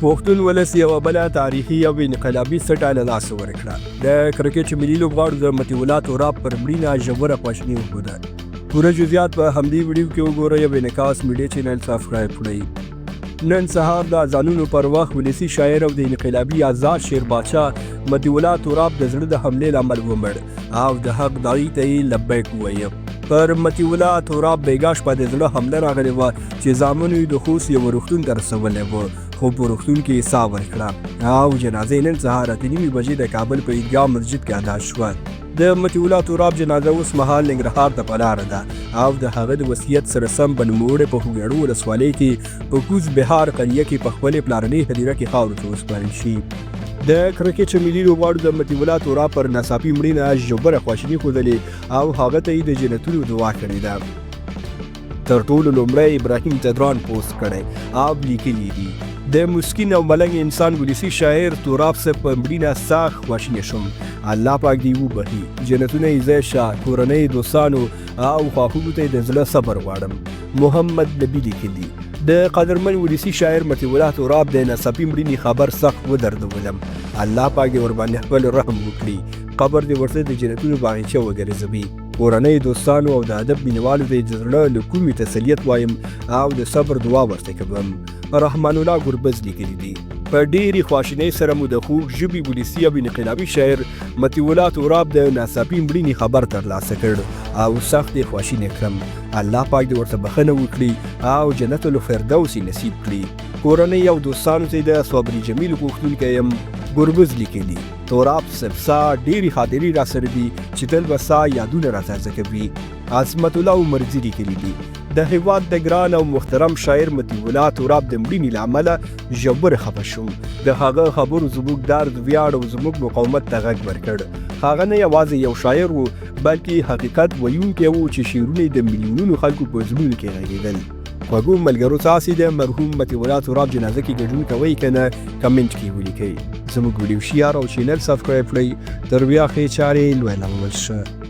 پښتون ولس یوه بله تاریخي او انقلابي څټه له لاسه ورکړه. د کرکټ ملي لوبغاړو د مطیع تراب پر مړینه ژوره خواشیني وښوده. پوره جزئیات په همدې ویډیو کې وګورئ او انعکاس میډیا چینل سبسکرایب کړئ. نن سهار د اذانونو پر وخت ولسي شاعر او د انقلابي آزاد شیر باچا مطیع تراب د زړه د حملې له امله ومړ او د حق داعي ته یې لبیک وویل. پر مطیع تراب بیګا شپه د زړه حمله راغلې وه چې زامنو یې د خوست یوه روغتون ته رسولی و، خو په روغتون کې یې ساه ورکړه او جنازه یې نن سهار 8:30 بجې د کابل په عیدګاه مسجد کې ادا شوه. د مطیع تراب جنازه اوس مهال ننګرهار ته په لاره ده او د هغه د وصیت سره سم په نوموړې په خوږیاڼو ولسوالۍ کې په کوز بهار قریه کې په خپلې پلارنۍ هدیره کې خاورو ته وسپارل شي. د کرکټ ملي لوبغاړو د مطیع تراب پر ناڅاپي مړینه ژوره خواشیني ښودلې او هغه ته یې د جنتونو دعا کړې ده. تر ټولو لومړی ابراهیم تدران پوسټ کړی او لیکلي دي: د مسکین او ملنګ انسان ولسي شاعر تراب صاحب په مړینه سخت خواشینی شوم. الله پاک دې وبخي، جنتونه یې ځای شه، کورنۍ دوستانو او خواخوږو ته یې د زړه صبر غواړم. محمد نبي لیکلي: د قدرمن ولسي شاعر مطیع تراب د ناڅاپي مړینې خبر سخت ودردولم. الله پاک دې ورباندې خپل رحم وکړي، قبر دې ورته د جنتونو باغچه وګرځوي. کورنۍ دوستانو او د ادب مینوالو ته د زړه له کومې تسلیت وایم او د صبر دعا ورته کوم. رحمان الله ګربز لیکلي دي: په ډېرې خواشینۍ سره مو د خوږ ژبې ولسي او انقلابي شاعر مطیع تراب د ناڅاپي مړینې خبر ترلاسه کړ او سخت یې خواشینی کړم. الله پاک دې ورته بخښنه وکړي او جنت الفردوس یې نصیب کړي. کورنۍ او دوستانو ته د صبري جمیل غوښتونکی یم. ګربز لیکلي: تراب صاحب ساه ډېرې خاطرې را سره دي چې تل به ساه یادونه را تازه کوي. عصمت الله عمرزي لیکلي دي: د هېواد د ګران او محترم شاعر مطیع تراب د مړینې له امله ژوره خفه شوم. د هغه خبرو زموږ درد، ویاړ او زموږ مقاومت ته غږ ورکړ. هغه نه یوازې یو شاعر و بلکې حقیقت ویونکی و چې شعرونه یې د میلیونونو خلکو په زړونو کې غږېدل. خوږو ملګرو، تاسې د مرحوم مطیع تراب جنازه کې ګډون کوئ که نه، کمنټ کې ولیکئ. زموږ ویډیو شیر او چینل سبسکرایب کړئ. تر بیا ښې چارې لویه شه.